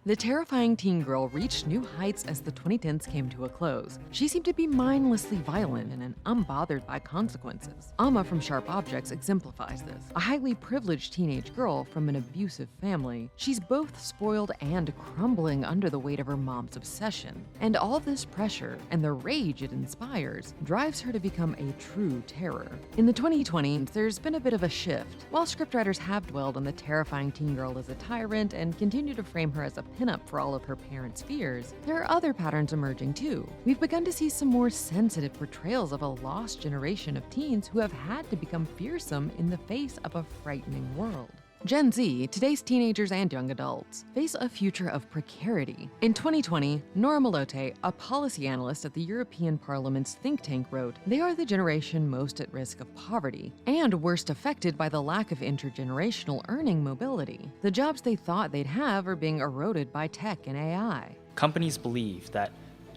The terrifying teen girl reached new heights as the 2010s came to a close. She seemed to be mindlessly violent and unbothered by consequences. Amma from Sharp Objects exemplifies this. A highly privileged teenage girl from an abusive family, she's both spoiled and crumbling under the weight of her mom's obsession. And all this pressure and the rage it inspires drives her to become a true terror. In the 2020s, there's been a bit of a shift. While scriptwriters have dwelled on the terrifying teen girl as a tyrant and continue to frame her as a pinup for all of her parents' fears, there are other patterns emerging too. We've begun to see some more sensitive portrayals of a lost generation of teens who have had to become fearsome in the face of a frightening world. Gen Z, today's teenagers and young adults, face a future of precarity. In 2020, Nora Malote, a policy analyst at the European Parliament's think tank, wrote, "They are the generation most at risk of poverty and worst affected by the lack of intergenerational earning mobility. The jobs they thought they'd have are being eroded by tech and AI." Companies believe that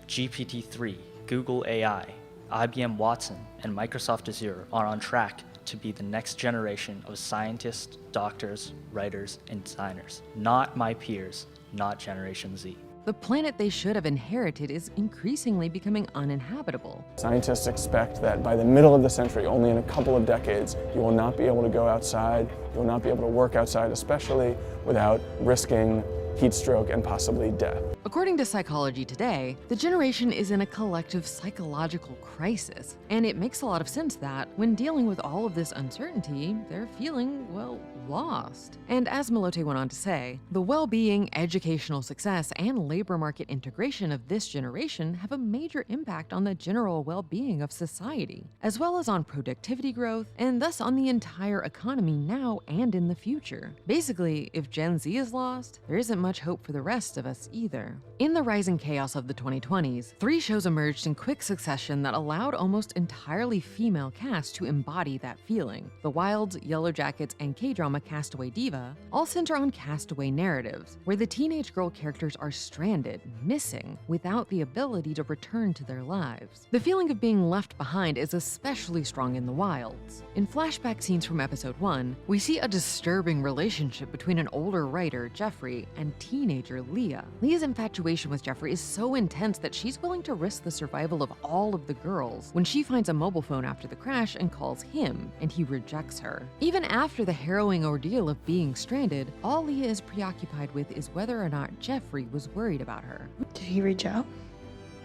GPT-3, Google AI, IBM Watson, and Microsoft Azure are on track to be the next generation of scientists, doctors, writers, and designers. Not my peers, not Generation Z. The planet they should have inherited is increasingly becoming uninhabitable. Scientists expect that by the middle of the century, only in a couple of decades, you will not be able to go outside, you will not be able to work outside, especially without risking heat stroke and possibly death. According to Psychology Today, the generation is in a collective psychological crisis, and it makes a lot of sense that, when dealing with all of this uncertainty, they're feeling, well, lost. And as Malote went on to say, the well-being, educational success, and labor market integration of this generation have a major impact on the general well-being of society, as well as on productivity growth, and thus on the entire economy now and in the future. Basically, if Gen Z is lost, there isn't much hope for the rest of us either. In the rising chaos of the 2020s, 3 shows emerged in quick succession that allowed almost entirely female casts to embody that feeling. The Wilds, Yellow Jackets, and K-drama Castaway Diva all center on castaway narratives, where the teenage girl characters are stranded, missing, without the ability to return to their lives. The feeling of being left behind is especially strong in The Wilds. In flashback scenes from episode 1, we see a disturbing relationship between an older writer, Jeffrey, and teenager Leah. Leah's infatuation with Jeffrey is so intense that she's willing to risk the survival of all of the girls when she finds a mobile phone after the crash and calls him, and he rejects her. Even after the harrowing ordeal of being stranded, all Leah is preoccupied with is whether or not Jeffrey was worried about her. Did he reach out?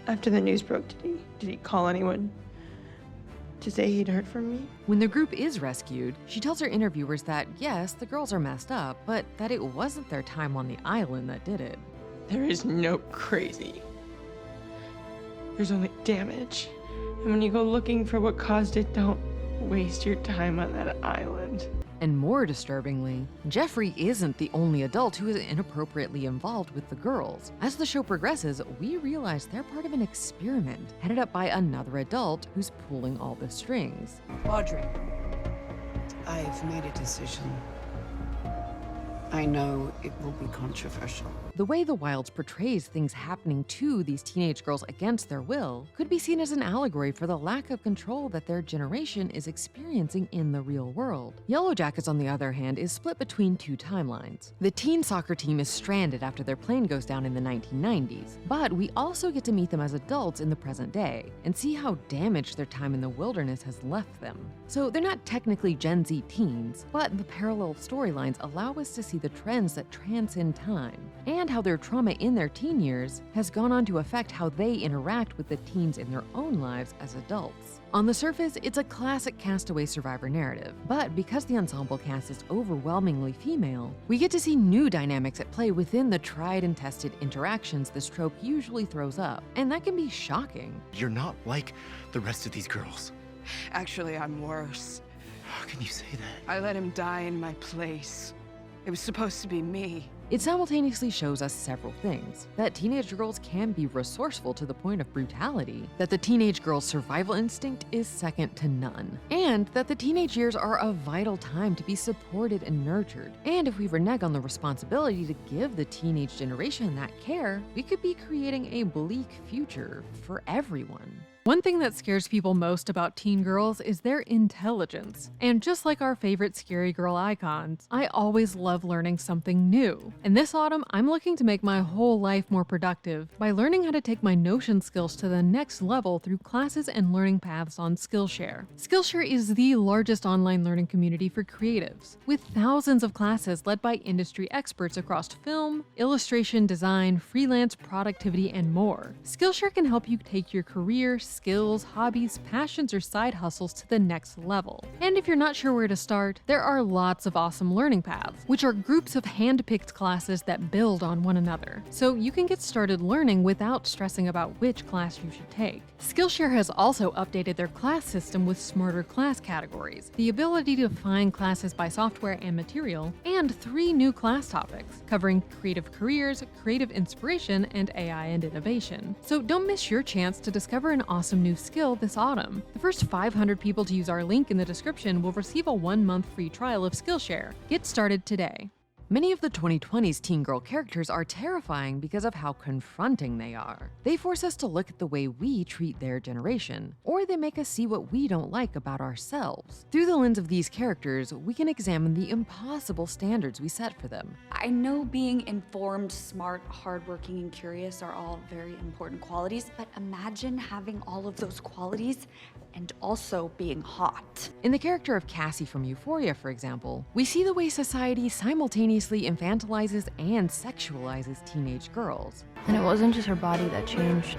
After the news broke, did he call anyone to say he'd heard from me? When the group is rescued, she tells her interviewers that yes, the girls are messed up, but that it wasn't their time on the island that did it. There is no crazy. There's only damage. And when you go looking for what caused it, don't waste your time on that island. And more disturbingly, Jeffrey isn't the only adult who is inappropriately involved with the girls. As the show progresses, we realize they're part of an experiment headed up by another adult who's pulling all the strings. Audrey, I've made a decision. I know it will be controversial. The way The Wilds portrays things happening to these teenage girls against their will could be seen as an allegory for the lack of control that their generation is experiencing in the real world. Yellow Jackets, on the other hand, is split between 2 timelines. The teen soccer team is stranded after their plane goes down in the 1990s, but we also get to meet them as adults in the present day and see how damaged their time in the wilderness has left them. So they're not technically Gen Z teens, but the parallel storylines allow us to see the trends that transcend time, and how their trauma in their teen years has gone on to affect how they interact with the teens in their own lives as adults. On the surface, it's a classic Castaway survivor narrative, but because the ensemble cast is overwhelmingly female, we get to see new dynamics at play within the tried and tested interactions this trope usually throws up, and that can be shocking. You're not like the rest of these girls. Actually, I'm worse. How can you say that? I let him die in my place. It was supposed to be me. It simultaneously shows us several things: that teenage girls can be resourceful to the point of brutality, that the teenage girl's survival instinct is second to none, and that the teenage years are a vital time to be supported and nurtured. And if we renege on the responsibility to give the teenage generation that care, we could be creating a bleak future for everyone. One thing that scares people most about teen girls is their intelligence. And just like our favorite scary girl icons, I always love learning something new. And this autumn, I'm looking to make my whole life more productive by learning how to take my Notion skills to the next level through classes and learning paths on Skillshare. Skillshare is the largest online learning community for creatives, with thousands of classes led by industry experts across film, illustration, design, freelance, productivity, and more. Skillshare can help you take your career, skills, hobbies, passions, or side hustles to the next level. And if you're not sure where to start, there are lots of awesome learning paths, which are groups of hand-picked classes that build on one another. So you can get started learning without stressing about which class you should take. Skillshare has also updated their class system with smarter class categories, the ability to find classes by software and material, and 3 new class topics, covering creative careers, creative inspiration, and AI and innovation. So don't miss your chance to discover an awesome new skill this autumn. The first 500 people to use our link in the description will receive a 1-month free trial of Skillshare. Get started today. Many of the 2020s teen girl characters are terrifying because of how confronting they are. They force us to look at the way we treat their generation, or they make us see what we don't like about ourselves. Through the lens of these characters, we can examine the impossible standards we set for them. I know being informed, smart, hardworking, and curious are all very important qualities, but imagine having all of those qualities and also being hot. In the character of Cassie from Euphoria, for example, we see the way society simultaneously infantilizes and sexualizes teenage girls. And it wasn't just her body that changed,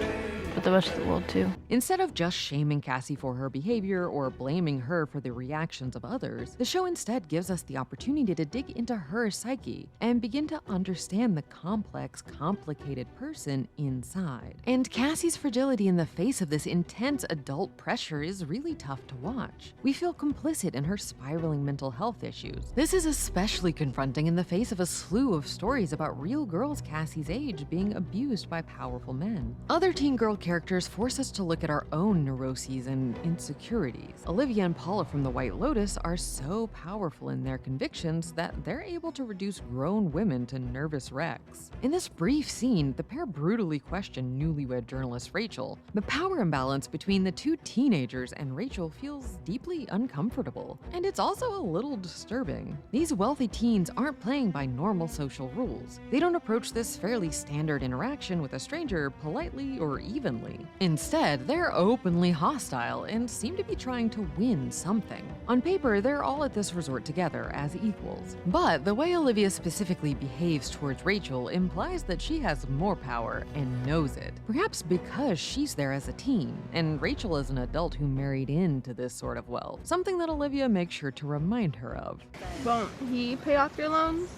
but the rest of the world too. Instead of just shaming Cassie for her behavior or blaming her for the reactions of others, the show instead gives us the opportunity to dig into her psyche and begin to understand the complex, complicated person inside. And Cassie's fragility in the face of this intense adult pressure is really tough to watch. We feel complicit in her spiraling mental health issues. This is especially confronting in the face of a slew of stories about real girls Cassie's age being abused by powerful men. Other teen girl characters force us to look at our own neuroses and insecurities. Olivia and Paula from The White Lotus are so powerful in their convictions that they're able to reduce grown women to nervous wrecks. In this brief scene, the pair brutally question newlywed journalist Rachel. The power imbalance between the two teenagers and Rachel feels deeply uncomfortable, and it's also a little disturbing. These wealthy teens aren't playing by normal social rules. They don't approach this fairly standard interaction with a stranger politely or evenly. Instead, they're openly hostile and seem to be trying to win something. On paper, they're all at this resort together as equals. But the way Olivia specifically behaves towards Rachel implies that she has more power and knows it. Perhaps because she's there as a teen, and Rachel is an adult who married into this sort of wealth, something that Olivia makes sure to remind her of. Won't he pay off your loans?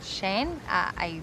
Shane? I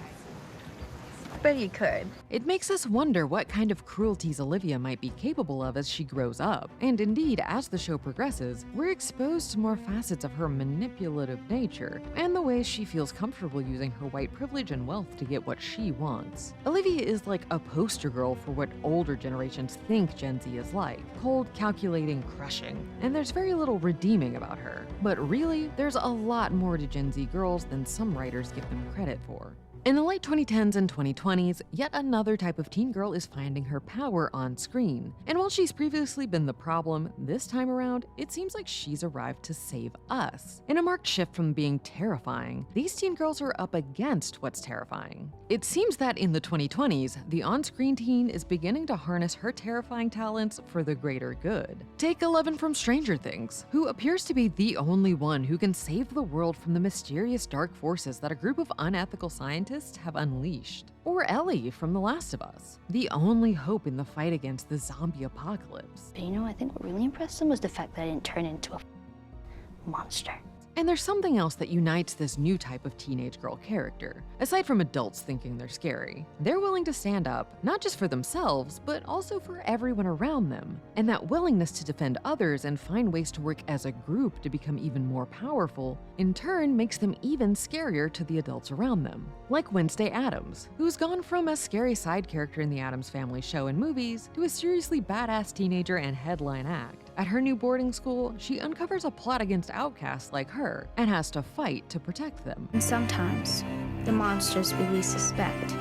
Bet he could. It makes us wonder what kind of cruelties Olivia might be capable of as she grows up. And indeed, as the show progresses, we're exposed to more facets of her manipulative nature and the ways she feels comfortable using her white privilege and wealth to get what she wants. Olivia is like a poster girl for what older generations think Gen Z is like: cold, calculating, crushing. And there's very little redeeming about her. But really, there's a lot more to Gen Z girls than some writers give them credit for. In the late 2010s and 2020s, yet another type of teen girl is finding her power on screen. And while she's previously been the problem, this time around, it seems like she's arrived to save us. In a marked shift from being terrifying, these teen girls are up against what's terrifying. It seems that in the 2020s, the on-screen teen is beginning to harness her terrifying talents for the greater good. Take Eleven from Stranger Things, who appears to be the only one who can save the world from the mysterious dark forces that a group of unethical scientists have unleashed. Or Ellie from The Last of Us, the only hope in the fight against the zombie apocalypse. But you know, I think what really impressed them was the fact that I didn't turn into a monster. And there's something else that unites this new type of teenage girl character. Aside from adults thinking they're scary, they're willing to stand up, not just for themselves, but also for everyone around them. And that willingness to defend others and find ways to work as a group to become even more powerful, in turn makes them even scarier to the adults around them. Like Wednesday Addams, who's gone from a scary side character in the Addams Family show and movies to a seriously badass teenager and headline act. At her new boarding school, she uncovers a plot against outcasts like her and has to fight to protect them. And sometimes, the monsters we least suspect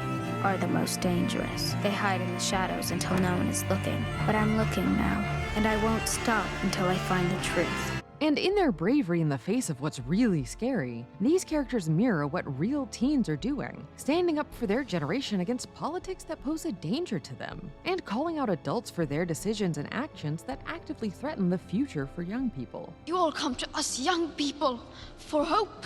are the most dangerous. They hide in the shadows until no one is looking. But I'm looking now, and I won't stop until I find the truth. And in their bravery in the face of what's really scary, these characters mirror what real teens are doing, standing up for their generation against politics that pose a danger to them, and calling out adults for their decisions and actions that actively threaten the future for young people. You all come to us young people for hope.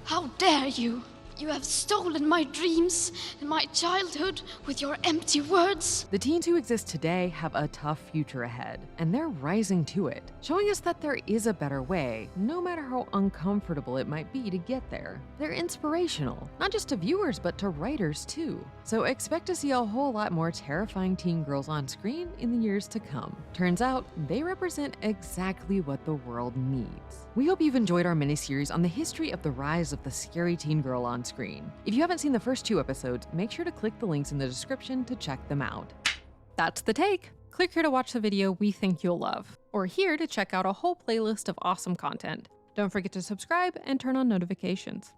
How dare you? You have stolen my dreams and my childhood with your empty words. The teens who exist today have a tough future ahead, and they're rising to it, showing us that there is a better way, no matter how uncomfortable it might be to get there. They're inspirational, not just to viewers, but to writers too. So expect to see a whole lot more terrifying teen girls on screen in the years to come. Turns out, they represent exactly what the world needs. We hope you've enjoyed our miniseries on the history of the rise of the scary teen girl on screen. If you haven't seen the first 2 episodes, make sure to click the links in the description to check them out. That's the take. Click here to watch the video we think you'll love, or here to check out a whole playlist of awesome content. Don't forget to subscribe and turn on notifications.